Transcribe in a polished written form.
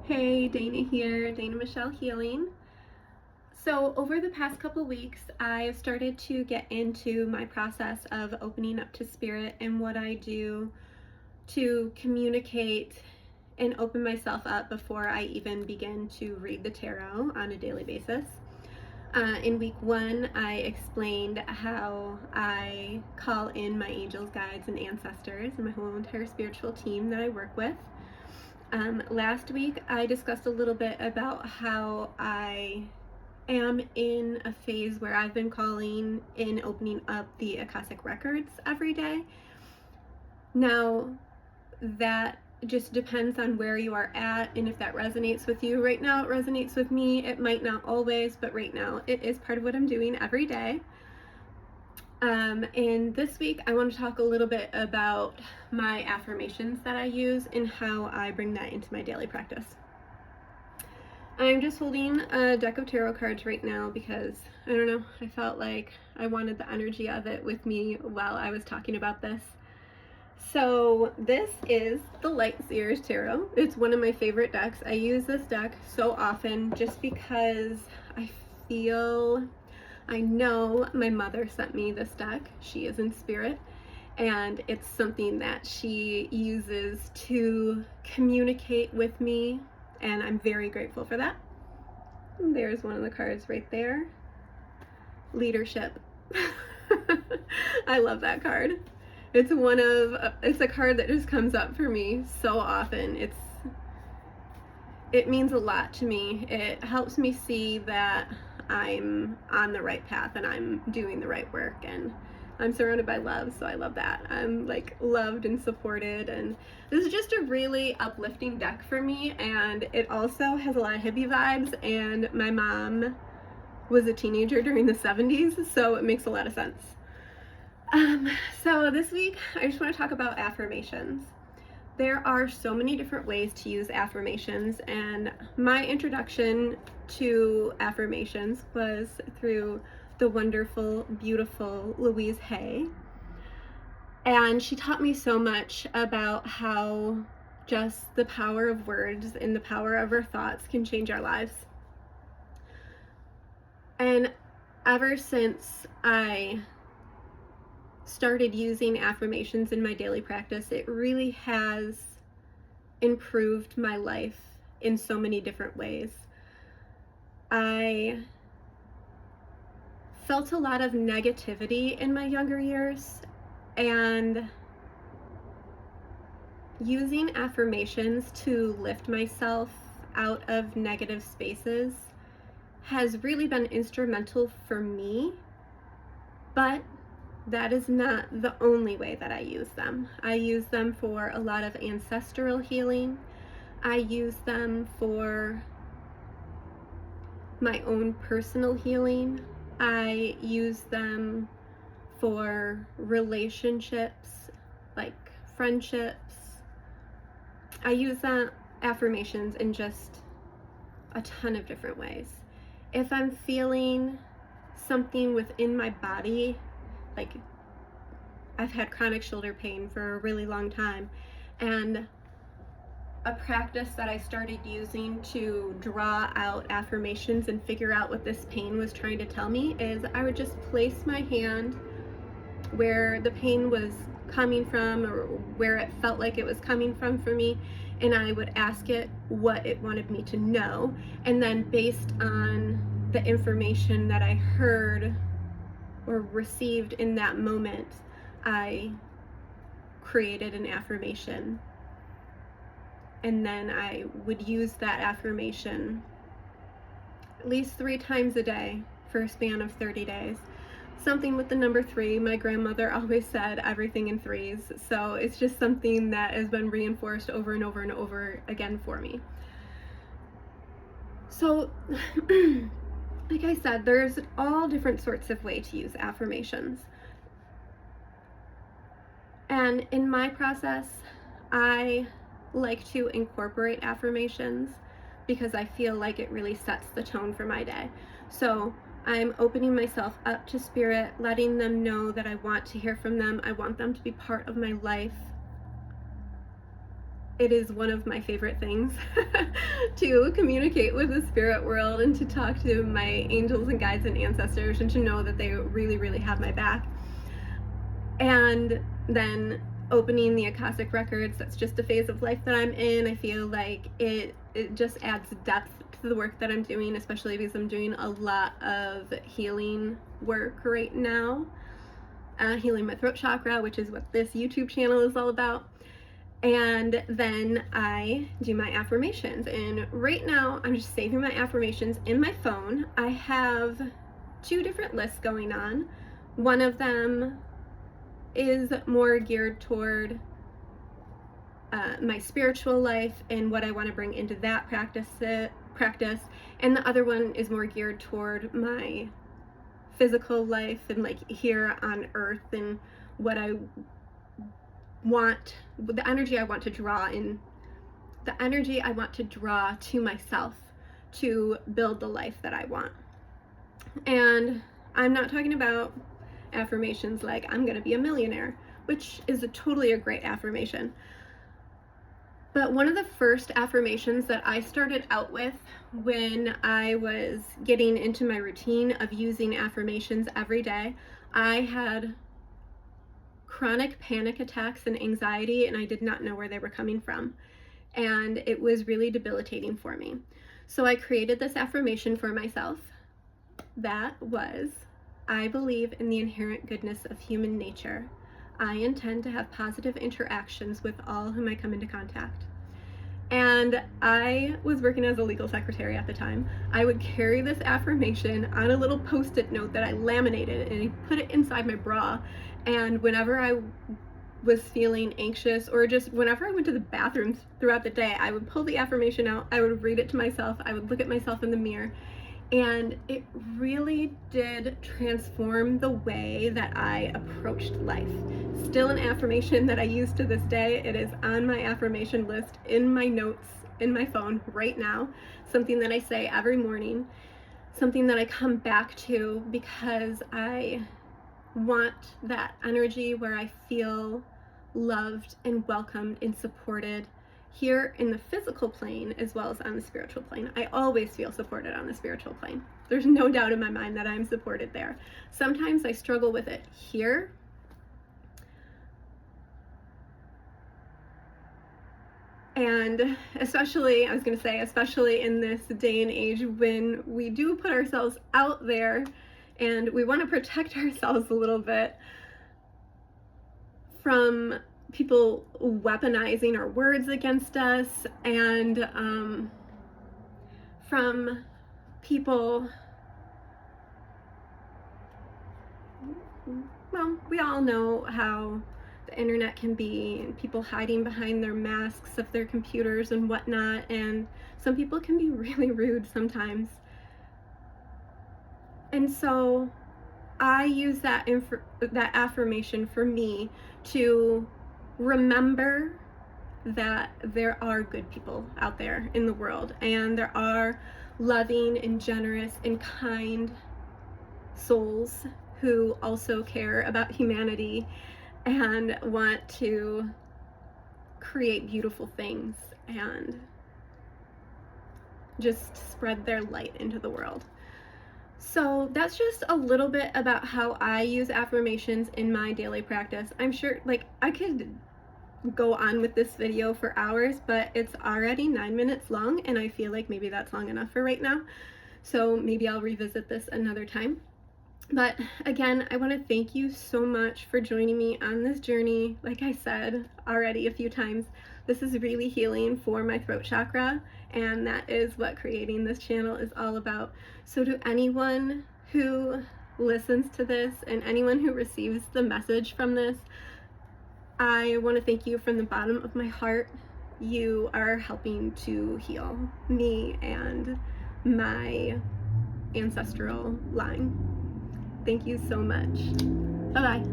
Hey, Dana here, Dana Michelle Healing. So, over the past couple weeks, I've started to get into my process of opening up to spirit and what I do to communicate and open myself up before I even begin to read the tarot on a daily basis. In week one, I explained how I call in my angels, guides, and ancestors and my whole entire spiritual team that I work with. Last week, I discussed a little bit about how I am in a phase where I've been calling in opening up the Akashic records every day. Now, that just depends on where you are at and if that resonates with you. Right now, it resonates with me. It might not always, but right now, it is part of what I'm doing every day. And this week, I want to talk a little bit about my affirmations that I use and how I bring that into my daily practice. I'm just holding a deck of tarot cards right now because, I don't know, I felt like I wanted the energy of it with me while I was talking about this. So this is the Light Seers Tarot. It's one of my favorite decks. I use this deck so often just because I know my mother sent me this deck. She is in spirit, and it's something that she uses to communicate with me, and I'm very grateful for that. And there's one of the cards right there. Leadership. I love that card. It's a card that just comes up for me so often. It means a lot to me. It helps me see that I'm on the right path and I'm doing the right work, and I'm surrounded by love, so I love that. I'm like loved and supported, and this is just a really uplifting deck for me, and it also has a lot of hippie vibes, and my mom was a teenager during the 70s, so it makes a lot of sense. So this week, I just want to talk about affirmations. There are so many different ways to use affirmations, and my introduction to affirmations was through the wonderful, beautiful Louise Hay. And she taught me so much about how just the power of words and the power of our thoughts can change our lives. And ever since I started using affirmations in my daily practice, it really has improved my life in so many different ways. I felt a lot of negativity in my younger years, and using affirmations to lift myself out of negative spaces has really been instrumental for me, but that is not the only way that I use them. I use them for a lot of ancestral healing. I use them for my own personal healing. I use them for relationships, like friendships. I use affirmations in just a ton of different ways. If I'm feeling something within my body, like I've had chronic shoulder pain for a really long time, and a practice that I started using to draw out affirmations and figure out what this pain was trying to tell me is I would just place my hand where the pain was coming from, or where it felt like it was coming from for me, and I would ask it what it wanted me to know, and then based on the information that I heard or received in that moment, I created an affirmation. And then I would use that affirmation at least 3 times a day for a span of 30 days. Something with the number 3. My grandmother always said everything in threes, so it's just something that has been reinforced over and over and over again for me. So like I said, there's all different sorts of ways to use affirmations. And in my process, I like to incorporate affirmations because I feel like it really sets the tone for my day. So I'm opening myself up to spirit, letting them know that I want to hear from them. I want them to be part of my life. it is one of my favorite things to communicate with the spirit world and to talk to my angels and guides and ancestors and to know that they really, really have my back. And then opening the Akashic records, that's just a phase of life that I'm in. I feel like it just adds depth to the work that I'm doing, especially because I'm doing a lot of healing work right now. Healing my throat chakra, which is what this YouTube channel is all about. And then I do my affirmations. And right now I'm just saving my affirmations in my phone. I have 2 different lists going on. One of them is more geared toward my spiritual life and what I want to bring into that practice. And the other one is more geared toward my physical life and like here on earth and what I want, the energy I want to draw in, the energy I want to draw to myself to build the life that I want. And I'm not talking about affirmations like I'm gonna be a millionaire, which is totally a great affirmation. But one of the first affirmations that I started out with when I was getting into my routine of using affirmations every day, I had chronic panic attacks and anxiety, and I did not know where they were coming from. And it was really debilitating for me. So I created this affirmation for myself that was, I believe in the inherent goodness of human nature. I intend to have positive interactions with all whom I come into contact. And I was working as a legal secretary at the time. I would carry this affirmation on a little post-it note that I laminated and I put it inside my bra. And whenever I was feeling anxious or just whenever I went to the bathroom throughout the day, I would pull the affirmation out, I would read it to myself, I would look at myself in the mirror, and it really did transform the way that I approached life. Still an affirmation that I use to this day. It is on my affirmation list in my notes in my phone right now, something that I say every morning, something that I come back to because I want that energy where I feel loved and welcomed and supported here in the physical plane as well as on the spiritual plane. I always feel supported on the spiritual plane. There's no doubt in my mind that I'm supported there. Sometimes I struggle with it here. And especially in this day and age when we do put ourselves out there and we want to protect ourselves a little bit from people weaponizing our words against us and from people, well, we all know how the internet can be, and people hiding behind their masks of their computers and whatnot, and some people can be really rude sometimes. And so I use that affirmation for me to remember that there are good people out there in the world, and there are loving and generous and kind souls who also care about humanity and want to create beautiful things and just spread their light into the world. So that's just a little bit about how I use affirmations in my daily practice. I'm sure, like, I could go on with this video for hours, but it's already 9 minutes long, and I feel like maybe that's long enough for right now. So maybe I'll revisit this another time. But again, I want to thank you so much for joining me on this journey. Like I said already a few times, this is really healing for my throat chakra, and that is what creating this channel is all about. So to anyone who listens to this and anyone who receives the message from this, I want to thank you from the bottom of my heart. You are helping to heal me and my ancestral line. Thank you so much. Bye-bye.